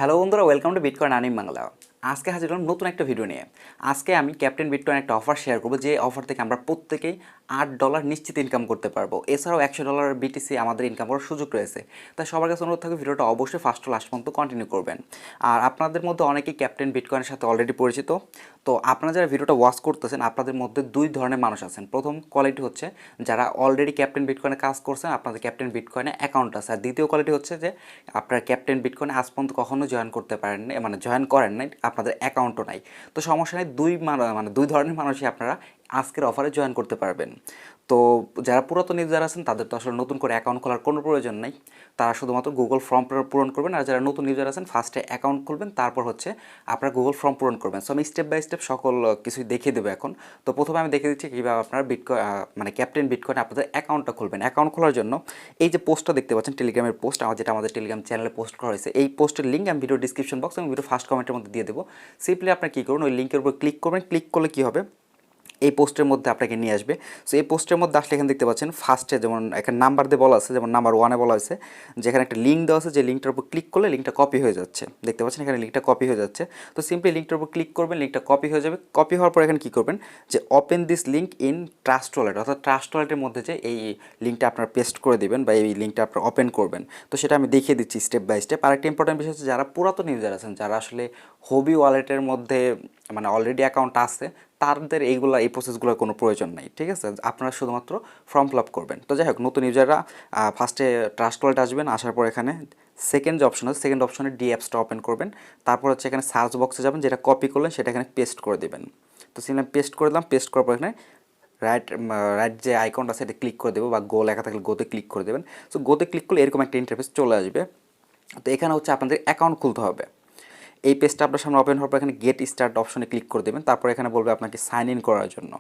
Hello বন্ধুরা, welcome to bitcoin earning Bangla. আজকে হাজির হলাম নতুন একটা ভিডিও নিয়ে। আজকে আমি ক্যাপ্টেন বিটকয়েন একটা অফার শেয়ার করবো, যে অফার থেকে আমরা প্রত্যেকেই $8 নিশ্চিত ইনকাম করতে পারবো। এছাড়াও $100 বিটিসি আমাদের ইনকাম করার সুযোগ রয়েছে। তাই সবার কাছে অনুরোধ থাকবে ভিডিওটা অবশ্যই ফার্স্ট টু লাস্ট পর্যন্ত কন্টিনিউ করবেন। আর আপনাদের মধ্যে অনেকেই ক্যাপ্টেন বিটকয়েনের সাথে অলরেডি পরিচিত। তো আপনারা যারা ভিডিওটা ওয়াচ করতেছেন, আপনাদের মধ্যে দুই ধরনের মানুষ আছেন। প্রথম কোয়ালিটি হচ্ছে যারা অলরেডি ক্যাপ্টেন বিটকয়েনে কাজ করছেন, আপনাদের ক্যাপ্টেন বিটকয়েনে অ্যাকাউন্ট আছে। আর দ্বিতীয় কোয়ালিটি হচ্ছে যে আপনার ক্যাপ্টেন বিটকয়েনে আজ পর্যন্ত কখনো জয়েন করতে পারেন নাই, মানে জয়েন করেন নাই, আপনাদের অ্যাকাউন্টও নাই। তো সমস্যা নেই, দুই ধরনের মানুষই আপনারা আজকের অফারে জয়েন করতে পারবেন। তো যারা পুরাতন ইউজার আছেন তাদের তো আসলে নতুন করে অ্যাকাউন্ট খোলার কোনো প্রয়োজন নাই, তারা শুধুমাত্র গুগল ফর্ম পূরণ করবেন। আর যারা নতুন ইউজার আছেন ফার্স্টে অ্যাকাউন্ট খুলবেন, তারপর হচ্ছে আপনারা গুগল ফর্ম পূরণ করবেন। সো আমি স্টেপ বাই স্টেপ সকল কিছুই দেখিয়ে দেবো এখন। তো প্রথমে আমি দেখিয়ে দিচ্ছি কীভাবে আপনারা মানে ক্যাপ্টেন বিটকয়েনে আপনাদের অ্যাকাউন্টটা খুলবেন। অ্যাকাউন্ট খোলার জন্য এই যে পোস্টটা দেখতে পাচ্ছেন, টেলিগ্রামের পোস্ট, যেটা আমাদের টেলিগ্রাম চ্যানেলে পোস্ট করা হয়েছে, এই পোস্টের লিঙ্ক আমি ভিডিও ডিসক্রিপশন বক্স এবং ভিডিও ফার্স্ট কমেন্টের মধ্যে দিয়ে দেবো। সিম্পলি আপনারা কী করুন, ওই লিঙ্কের উপর ক্লিক করবেন। ক্লিক করলে কী হবে, এই পোস্টের মধ্যে আপনাকে নিয়ে আসবে। সো এই পোস্টের মধ্যে আসলে এখানে দেখতে পাচ্ছেন ফার্স্টে যেমন এখানে নাম্বার দিয়ে বলা আছে, যেমন নাম্বার 1-এ বলা হয়েছে যেখানে একটা লিঙ্ক দেওয়া আছে, যে লিঙ্কটার উপর ক্লিক করলে লিঙ্কটা কপি হয়ে যাচ্ছে। দেখতে পাচ্ছেন এখানে লিঙ্কটা কপি হয়ে যাচ্ছে। তো সিম্পলি লিঙ্কটার উপর ক্লিক করবেন, লিঙ্কটা কপি হয়ে যাবে। কপি হওয়ার পর এখানে কী করবেন, যে open this link in trust wallet, অর্থাৎ ট্রাস্ট ওয়ালেটের মধ্যে যে এই লিঙ্কটা আপনারা পেস্ট করে দেবেন বা এই লিঙ্কটা আপনারা ওপেন করবেন। তো সেটা আমি দেখিয়ে দিচ্ছি স্টেপ বাই স্টেপ। আরেকটা ইম্পর্টেন্ট বিষয় হচ্ছে যারা পুরাতন ইউজার আছেন, যারা আসলে হবি ওয়ালেটের মধ্যে মানে অলরেডি অ্যাকাউন্ট আছে, তাদের এই প্রসেসগুলোর কোনো প্রয়োজন নেই। ঠিক আছে, আপনারা শুধুমাত্র ফর্ম ফিল আপ করবেন। তো যাই হোক, নতুন ইউজাররা ফার্স্টে ট্রাস্ট ওয়ালেট আসবেন। আসার পর এখানে সেকেন্ড যে অপশন আছে, সেকেন্ড অপশনে ডি অ্যাপসটা ওপেন করবেন। তারপর হচ্ছে এখানে সার্চ বক্সে যাবেন, যেটা কপি করলেন সেটা এখানে পেস্ট করে দেবেন। তো সিম্পলি পেস্ট করে দিলাম। পেস্ট করার পর এখানে রাইট যে আইকনটা আছে এটা ক্লিক করে দেবো, বা গো লেখা থাকলে গোতে ক্লিক করে দেবেন। সো গোতে ক্লিক করলে এরকম একটা ইন্টারফেস চলে আসবে। তো এখানে হচ্ছে আপনাদের অ্যাকাউন্ট খুলতে হবে। এই পেজটা আপনার সামনে ওপেন হওয়ার পর এখানে গেট স্টার্ট অপশনে ক্লিক করে দেবেন। তারপর এখানে বলবে আপনাকে সাইন ইন করার জন্য।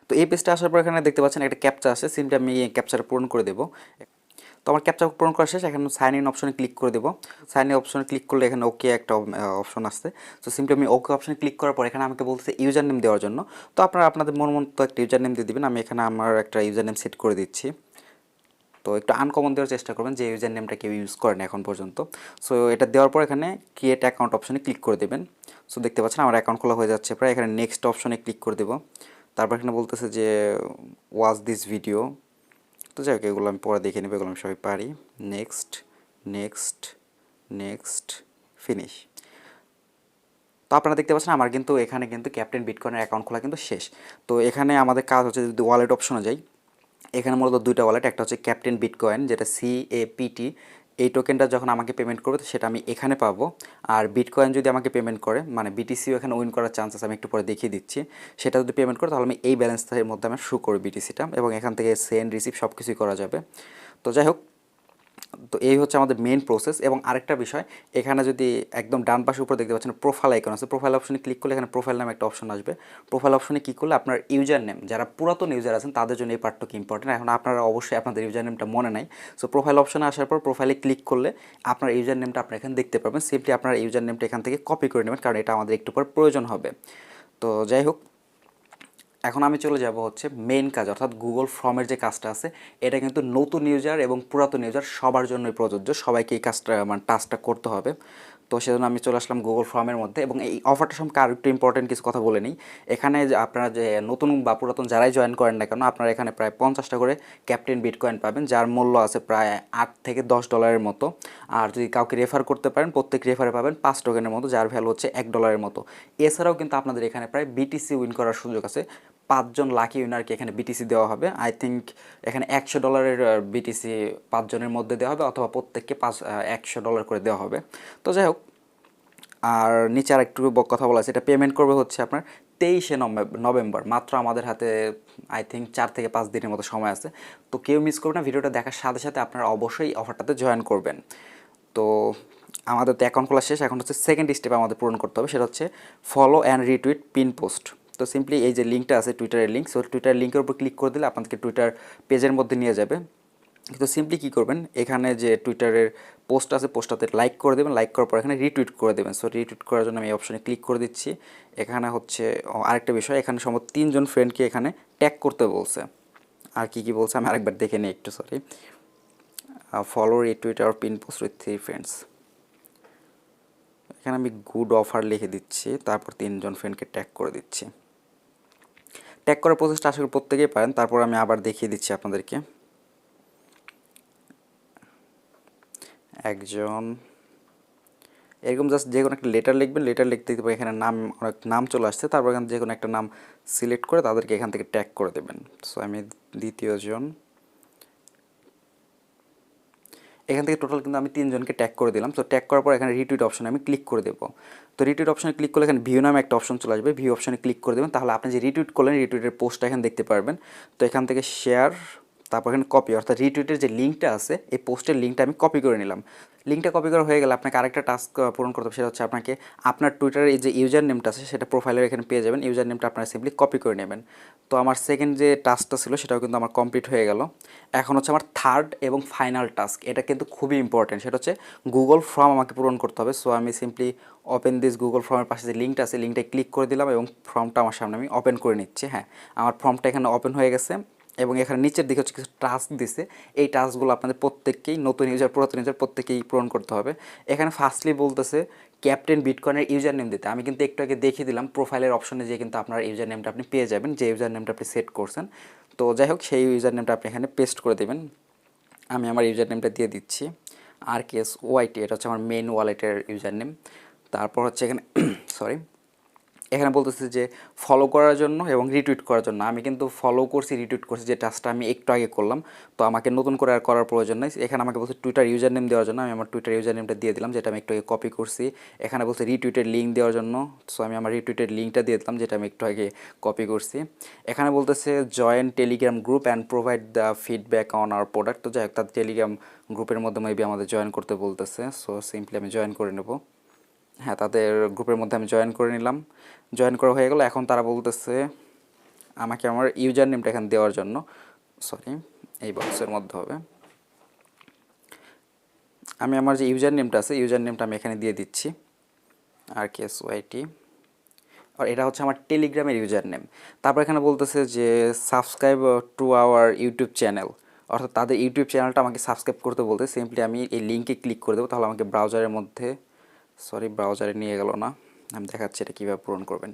তো এই পেজটা আসার পর এখানে দেখতে পাচ্ছেন একটা ক্যাপচা আছে, সিম্পলি আমি এই ক্যাপচাটা পূরণ করে দেবো। তো আমার ক্যাপচা পূরণ করা শেষ, এখানে সাইন ইন অপশনে ক্লিক করে দেবো। সাইন ইন অপশনে ক্লিক করলে এখানে ওকে একটা অপশন আসছে। তো সিম্পলি আমি ওকে অপশনে ক্লিক করার পর এখানে আমাকে বলছে ইউজার নেম দেওয়ার জন্য। তো আপনারা আপনাদের মন মতো একটা ইউজার নেম দিয়ে দেবেন। আমি এখানে আমার একটা ইউজার নেম সেট করে দিচ্ছি। তো একটু আনকমন দেওয়ার চেষ্টা করবেন, যে ইউজার নেমটা কেউ ইউজ করেন এখন পর্যন্ত। সো এটা দেওয়ার পর এখানে ক্রিয়েট অ্যাকাউন্ট অপশনে ক্লিক করে দেবেন। সো দেখতে পাচ্ছেন আমার অ্যাকাউন্ট খোলা হয়ে যাচ্ছে প্রায়। এখানে নেক্সট অপশনে ক্লিক করে দেবো। তারপর এখানে বলতেছে যে ওয়াচ দিস ভিডিও। তো যাই হোক, এগুলো আমি পরে দেখে নেবো, এগুলো আমি সবাই পারি। Next, next, next, finish. তো আপনারা দেখতে পাচ্ছেন আমার কিন্তু এখানে কিন্তু ক্যাপ্টেন বিটকয়েনের অ্যাকাউন্ট খোলা কিন্তু শেষ। তো এখানে আমাদের কাজ হচ্ছে, যদি ওয়ালেট অপশনে যাই, এখানে মূলত দুইটা ওয়ালেট, একটা হচ্ছে ক্যাপ্টেন বিটকয়েন, যেটা CAPT। এই টোকেনটা যখন আমাকে পেমেন্ট করবে সেটা আমি এখানে পাবো। আর বিটকয়েন যদি আমাকে পেমেন্ট করে, মানে বিটিসিও এখানে উইন করার চান্স আছে, আমি একটু পরে দেখিয়ে দিচ্ছি। সেটা যদি পেমেন্ট করে তাহলে আমি এই ব্যালেন্সের মধ্যে আমি শো করি বিটিসিটা, এবং এখান থেকে সেন্ড রিসিভ সব কিছুই করা যাবে। তো যাই হোক, তো এই হচ্ছে আমাদের মেইন প্রসেস। এবং আরেকটা বিষয়, এখানে যদি একদম ডান পাশের উপরে দেখতে পাচ্ছেন প্রোফাইল আইকন আছে, প্রোফাইল অপশনে ক্লিক করলে এখানে প্রোফাইল নামে একটা অপশন আসবে। প্রোফাইল অপশনে কী করলে আপনার ইউজার নেম, যারা পুরাতন ইউজার আছেন তাদের জন্য এই পার্টটা কি ইম্পর্টেন্ট, এখন আপনারা অবশ্যই আপনাদের ইউজার নেমটা মনে নাই। সো প্রোফাইল অপশনে আসার পর প্রোফাইলে ক্লিক করলে আপনার ইউজার নেমটা আপনার এখানে দেখতে পাবেন। সিম্পলি আপনার ইউজার নেমটা এখান থেকে কপি করে নেবেন, কারণ এটা আমাদের একটু পর প্রয়োজন হবে। তো যাই হোক, এখন আমি চলে যাব হচ্ছে মেইন কাজ, অর্থাৎ গুগল ফর্মের যে কাজটা আছে। এটা কিন্তু নতুন ইউজার এবং পুরাতন ইউজার সবার জন্যই প্রযোজ্য, সবাইকে এই কাজটা মানে টাস্কটা করতে হবে। তো সেজন্য আমি চলে আসলাম গুগল ফর্মের মধ্যে। এবং এই অফারটা সম্পর্কে আরও একটু ইম্পর্টেন্ট কিছু কথা বলে নিই। এখানে আপনারা যে নতুন বা পুরাতন যারাই জয়েন করেন না কেন, আপনারা এখানে প্রায় 50টা করে ক্যাপ্টেন বিটকয়েন পাবেন, যার মূল্য আছে প্রায় $8 থেকে $10 মতো। আর যদি কাউকে রেফার করতে পারেন, প্রত্যেক রেফারে পাবেন 5 টোকেনের মতো, যার ভ্যালু হচ্ছে $1 মতো। এছাড়াও কিন্তু আপনাদের এখানে প্রায় বিটিসি উইন করার সুযোগ আছে। 5জন লাকি উইনারকে এখানে বিটিসি দেওয়া হবে। আই থিঙ্ক এখানে $100 বিটিসি 5জনের মধ্যে দেওয়া হবে, অথবা প্রত্যেককে $100 করে দেওয়া হবে। তো যাই হোক, আর নিচে আর একটু কথা বলা আছে, এটা পেমেন্ট করবে হচ্ছে আপনার 23শে নভেম্বর। মাত্র আমাদের হাতে আই থিঙ্ক 4 থেকে 5 দিনের মতো সময় আছে। তো কেউ মিস করবে না, ভিডিওটা দেখার সাথে সাথে আপনারা অবশ্যই অফারটাতে জয়েন করবেন। তো আমাদের তো অ্যাকাউন্ট খোলা শেষ, এখন হচ্ছে সেকেন্ড স্টেপ আমাদের পূরণ করতে হবে, সেটা হচ্ছে follow and retweet pin post. তো সিম্পলি এই যে লিঙ্কটা আছে টুইটারের লিঙ্ক, সো টুইটার লিঙ্কের উপর ক্লিক করে দিলে আপনাদেরকে টুইটার পেজের মধ্যে নিয়ে যাবে। তো সিম্পলি কী করবেন, এখানে যে টুইটারের পোস্ট আছে পোস্টটাতে লাইক করে দেবেন। লাইক করার পর এখানে রিটুইট করে দেবেন। সো রিটুইট করার জন্য আমি এই অপশনে ক্লিক করে দিচ্ছি। এখানে হচ্ছে আরেকটা বিষয়, এখানে সম্ভবত 3জন ফ্রেন্ডকে এখানে ট্যাগ করতে বলছে। আর কি বলছে আমি আরেকবার দেখে নিই একটু, সরি। ফলো রিটুইট আর পিন পোস্ট উইথ 3 ফ্রেন্ডস। এখানে আমি গুড অফার লিখে দিচ্ছি, তারপর 3জন ফ্রেন্ডকে ট্যাগ করে দিচ্ছি। ট্যাগ করার প্রসেসটা আসলে প্রত্যেকেই পারেন, তারপর আমি আবার দেখিয়ে দিচ্ছি আপনাদেরকে। একজন এরকম জাস্ট যে কোনো একটা লেটার লিখবেন, লেটার লিখতে দিতে এখানে নাম, অনেক নাম চলে আসছে, তারপর এখানে যে কোনো একটা নাম সিলেক্ট করে তাদেরকে এখান থেকে ট্যাগ করে দেবেন। সো আমি দ্বিতীয়জন, এখান থেকে টোটাল কিন্তু আমি 3জনকে ট্যাগ করে দিলাম। তো ট্যাগ করার পর এখানে রিটুইট অপশনে আমি ক্লিক করে দেবো। তো রিটুইট অপশনে ক্লিক করলে এখানে ভিউ নামে একটা অপশন চলে আসবে, ভিউ অপশনে ক্লিক করে দেবেন, তাহলে আপনি যে রিটুইট করলেন রিটুইটের পোস্টটা এখানে দেখতে পারবেন। তো এখান থেকে শেয়ার, তারপর এখানে কপি, অর্থাৎ রিটুইটের যে লিঙ্কটা আছে এই পোস্টের লিঙ্কটা আমি কপি করে নিলাম। লিঙ্কটা কপি করা হয়ে গেলে আপনাকে আরেকটা টাস্ক পূরণ করতে হবে, সেটা হচ্ছে আপনাকে আপনার টুইটারের যে ইউজার নেমটা আছে সেটা প্রোফাইলের এখানে পেয়ে যাবেন, ইউজার নেমটা আপনারা সিম্পলি কপি করে নেবেন। তো আমার সেকেন্ড যে টাস্কটা ছিল সেটাও কিন্তু আমার কমপ্লিট হয়ে গেল। এখন হচ্ছে আমার থার্ড এবং ফাইনাল টাস্ক, এটা কিন্তু খুবই ইম্পর্টেন্ট, সেটা হচ্ছে গুগল ফর্ম আমাকে পূরণ করতে হবে। সো আমি সিম্পলি ওপেন দিস গুগল ফর্মের পাশে যে লিঙ্কটা আছে লিঙ্কটায় ক্লিক করে দিলাম এবং ফর্মটা আমার সামনে আমি ওপেন করে নিচ্ছি। হ্যাঁ, আমার ফর্মটা এখানে ওপেন হয়ে গেছে এবং এখানে নিচের দিকে হচ্ছে কিছু টাস্ক দিছে। এই টাস্কগুলো আপনাদের প্রত্যেককেই, নতুন ইউজার পুরাতন ইউজার প্রত্যেকেই পূরণ করতে হবে। এখানে ফার্স্টলি বলতেছে ক্যাপ্টেন বিটকয়েনের ইউজার নেম দিতে। আমি কিন্তু একটু আগে দেখিয়ে দিলাম প্রোফাইলের অপশনে যে কিন্তু আপনার ইউজার নেমটা আপনি পেয়ে যাবেন, যে ইউজার নেমটা আপনি সেট করছেন। তো যাই হোক, সেই ইউজার নেমটা আপনি এখানে পেস্ট করে দেবেন। আমি আমার ইউজার নেমটা দিয়ে দিচ্ছি RKSYT, এটা হচ্ছে আমার মেইন ওয়ালেটের ইউজার নেম। তারপর হচ্ছে এখানে সরি, এখানে বলতেছে যে ফলো করার জন্য এবং রিটুইট করার জন্য। আমি কিন্তু ফলো করছি, রিটুইট করছি, যে টাস্কটা আমি একটু আগে করলাম। তো আমাকে নতুন করে আর করার প্রয়োজন নেই। এখানে আমাকে বলছে টুইটার ইউজার নেম দেওয়ার জন্য, আমি আমার টুইটার ইউজার নেমটা দিয়ে দিলাম, যেটা আমি একটু আগে কপি করছি। এখানে বলছে রিটুইটের লিঙ্ক দেওয়ার জন্য, সো আমি আমার রিটুইটের লিঙ্কটা দিয়ে দিলাম, যেটা আমি একটু আগে কপি করছি। এখানে বলতেছে join Telegram group and provide the feedback on our product. তো যাই হোক, তার টেলিগ্রাম গ্রুপের মধ্যে মেবি আমাদের জয়েন করতে বলতেছে। সো সিম্পলি আমি জয়েন করে নেব। হ্যাঁ, তাদের গ্রুপের মধ্যে আমি জয়েন করে নিলাম। জয়েন করা হয়ে গেল। এখন তারা বলতেছে আমাকে আমার ইউজার নেমটা এখানে দেওয়ার জন্য, সরি এই বক্সের মধ্যে হবে। আমি আমার যে ইউজার নেমটা আছে ইউজার নেমটা আমি এখানে দিয়ে দিচ্ছি, RKSYT, আর এটা হচ্ছে আমার টেলিগ্রামের ইউজার নেম। তারপর এখানে বলতেছে যে subscribe to our YouTube channel, অর্থাৎ তাদের ইউটিউব চ্যানেলটা আমাকে সাবস্ক্রাইব করতে বলতে। সিম্পলি আমি এই লিঙ্কে ক্লিক করে দেবো, তাহলে আমাকে ব্রাউজারের মধ্যে, সরি ব্রাউজারে নিয়ে গেল না, আমি দেখাচ্ছি এটা কীভাবে পূরণ করবেন।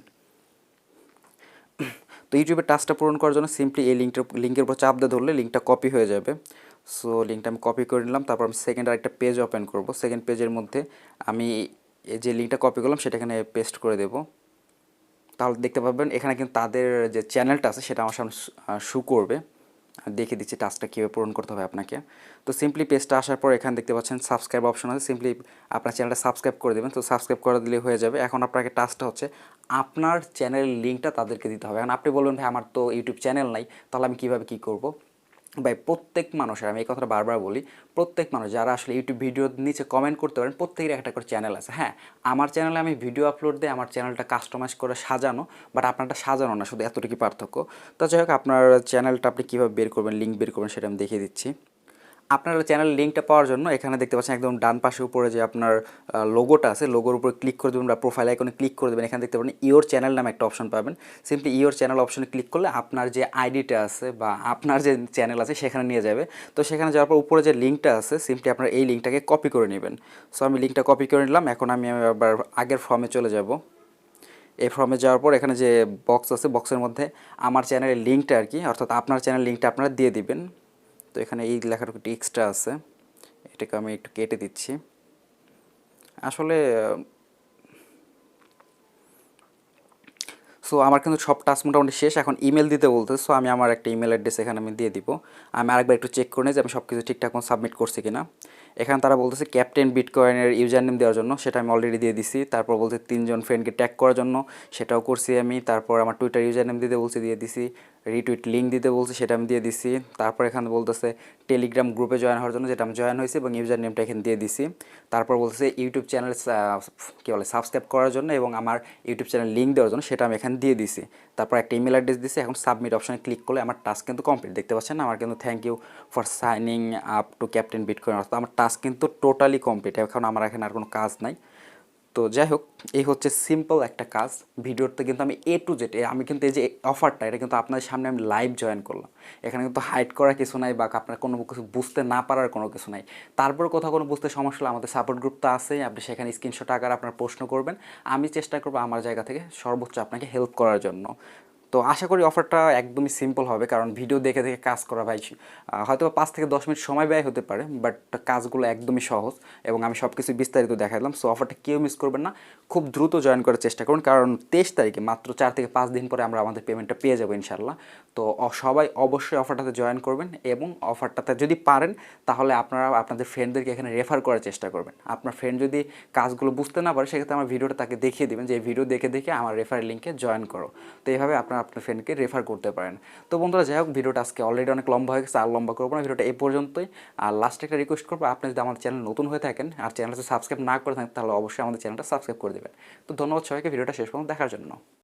তো ইউটিউবের টাস্কটা পূরণ করার জন্য সিম্পলি এই লিঙ্কের উপর চাপ দিয়ে ধরলে লিঙ্কটা কপি হয়ে যাবে। সো লিঙ্কটা আমি কপি করে নিলাম। তারপর আমি সেকেন্ড আরেকটা পেজ ওপেন করব। সেকেন্ড পেজের মধ্যে আমি এই যে লিঙ্কটা কপি করলাম সেটা এখানে পেস্ট করে দেব। তাহলে দেখতে পাবেন এখানে কিন্তু তাদের যে চ্যানেলটা আছে সেটা আমার সামনে শু করবে। দেখিয়ে দিচ্ছি টাস্কটা কীভাবে পূরণ করতে হবে আপনাকে। তো সিম্পলি পেজটা আসার পর এখানে দেখতে পাচ্ছেন সাবস্ক্রাইব অপশন আছে, সিম্পলি আপনার চ্যানেলটা সাবস্ক্রাইব করে দেবেন। তো সাবস্ক্রাইব করে দিলে হয়ে যাবে। এখন আপনাকে টাস্কটা হচ্ছে আপনার চ্যানেলের লিঙ্কটা তাদেরকে দিতে হবে। এখন আপনি বলবেন ভাই আমার তো ইউটিউব চ্যানেল নাই, তাহলে আমি কীভাবে কী করব? ভাই প্রত্যেক মানুষের, আমি এই কথাটা বারবার বলি, প্রত্যেক মানুষ যারা আসলে ইউটিউব ভিডিওর নিচে কমেন্ট করতে পারেন প্রত্যেকের একটা করে চ্যানেল আছে। হ্যাঁ, আমার চ্যানেলে আমি ভিডিও আপলোড দিই, আমার চ্যানেলটা কাস্টমাইজ করে সাজানো, বাট আপনারটা সাজানো না, শুধু এতটুকু পার্থক্য। তো যাই হোক, আপনার চ্যানেলটা আপনি কীভাবে বের করবেন, লিঙ্ক বের করবেন সেটা আমি দেখিয়ে দিচ্ছি। আপনার চ্যানেল লিঙ্কটা পাওয়ার জন্য এখানে দেখতে পাচ্ছেন একদম ডান পাশে উপরে যে আপনার লোগোটা আছে, লোগোর উপরে ক্লিক করে দেবেন বা প্রোফাইল আইকনে ক্লিক করে দেবেন। এখানে দেখতে পাবেন ইওর চ্যানেল নামে একটা অপশন পাবেন। সিম্পলি ইওর চ্যানেল অপশনে ক্লিক করলে আপনার যে আইডিটা আছে বা আপনার যে চ্যানেল আছে সেখানে নিয়ে যাবে। তো সেখানে যাওয়ার পর উপরে যে লিঙ্কটা আছে সিম্পলি আপনার এই লিঙ্কটাকে কপি করে নেবেন। সো আমি লিঙ্কটা কপি করে নিলাম। এখন আমি আবার আগের ফর্মে চলে যাব। এই ফর্মে যাওয়ার পর এখানে যে বক্স আছে বক্সের মধ্যে আমার চ্যানেলের লিঙ্কটা আর কি, অর্থাৎ আপনার চ্যানেল লিঙ্কটা আপনারা দিয়ে দিবেন। তো এখানে এই লেখাটা একটু এক্সট্রা আছে, এটাকে আমি একটু কেটে দিচ্ছি। আসলে সো আমার কিন্তু সব টাস্ক মোটামুটি শেষ। এখন ইমেল দিতে বলতে, সো আমি আমার একটা ইমেল অ্যাড্রেস এখানে আমি দিয়ে দিব। আমি আরেকবার একটু চেক করে নিই যে আমি সব কিছু ঠিকঠাক মতো সাবমিট করছি কিনা। এখানে তারা বলতেছে ক্যাপ্টেন বিটকয়েনের ইউজার নেম দেওয়ার জন্য, সেটা আমি অলরেডি দিয়ে দিছি। তারপর বলছে 3জন ফ্রেন্ডকে ট্যাগ করার জন্য, সেটাও করছি আমি। তারপর আমার টুইটার ইউজার নেম দিতে বলছে, দিয়ে দিছি। রিটুইট লিঙ্ক দিতে বলছে, সেটা আমি দিয়ে দিছি। তারপর এখানে বলতেছে টেলিগ্রাম গ্রুপে জয়েন হওয়ার জন্য, যেটা আমি জয়েন হয়েছি এবং ইউজার নেমটা এখানে দিয়ে দিছি। তারপর বলছে ইউটিউব চ্যানেল কী বলে সাবস্ক্রাইব করার জন্য এবং আমার ইউটিউব চ্যানেল লিঙ্ক দেওয়ার জন্য, সেটা আমি এখানে দিয়ে দিছি। তারপর একটা ইমেল অ্যাড্রেস দিছি। এখন সাবমিট অপশনে ক্লিক করলে আমার টাস্ক কিন্তু কমপ্লিট। দেখতে পাচ্ছেন না, আমার কিন্তু thank you for signing up to captain bitcoin, অর্থাৎ আমার টাস্ক কিন্তু টোটালি কমপ্লিট। এখন আমার এখানে আর কোনো কাজ নাই। তো যাই হোক, এই হচ্ছে সিম্পল একটা কাজ। ভিডিওতে কিন্তু আমি এ টু জেড, আমি কিন্তু এই যে অফারটা, এটা কিন্তু আপনাদের সামনে আমি লাইভ জয়েন করলাম। এখানে কিন্তু হাইড করার কিছু নাই বা আপনার কোনো কিছু বুঝতে না পারার কোনো কিছু নাই। তারপর কোথাও কোনো বুঝতে সমস্যা হলে আমাদের সাপোর্ট গ্রুপ তো আছেই, আপনি সেখানে স্ক্রিনশট আকারে আপনার প্রশ্ন করবেন। আমি চেষ্টা করবো আমার জায়গা থেকে সর্বোচ্চ আপনাকে হেল্প করার জন্য। তো আশা করি অফারটা একদমই সিম্পল হবে, কারণ ভিডিও দেখে দেখে কাজ করা ভাই হয়তো 5 থেকে 10 মিনিট সময় ব্যয় হতে পারে, বাট কাজগুলো একদমই সহজ এবং আমি সব কিছু বিস্তারিত দেখালাম। সো অফারটা কেউ মিস করবেন না, খুব দ্রুত জয়েন করার চেষ্টা করুন, কারণ 23 তারিখে মাত্র 4 থেকে 5 দিন পরে আমরা আমাদের পেমেন্টটা পেয়ে যাবো ইনশাল্লাহ। তো সবাই অবশ্যই অফারটাতে জয়েন করবেন এবং অফারটাতে যদি পারেন তাহলে আপনারা আপনাদের ফ্রেন্ডদেরকে এখানে রেফার করার চেষ্টা করবেন। আপনার ফ্রেন্ড যদি কাজগুলো বুঝতে না পারে, সেক্ষেত্রে আমার ভিডিওটা তাকে দেখিয়ে দেবেন যে এই ভিডিও দেখে দেখে আমার রেফার লিঙ্কে জয়েন করো। তো এইভাবে আপনার ফ্রেন্ডকে রেফার করতে পারেন। তো বন্ধুরা, যাই হোক, ভিডিওটা আজকে অলরেডি অনেক লম্বা হয়ে গেছে, আর লম্বা করবো না, ভিডিওটা এই পর্যন্তই। আর লাস্টে একটা রিকোয়েস্ট করবো, আপনি যদি আমাদের চ্যানেল নতুন হয়ে থাকেন আর চ্যানেলটা সাবস্ক্রাইব না করে থাকেন, তাহলে অবশ্যই আমাদের চ্যানেলটা সাবস্ক্রাইব করে দেবেন। তো ধন্যবাদ সবাইকে ভিডিওটা শেষ পর্যন্ত দেখার জন্য।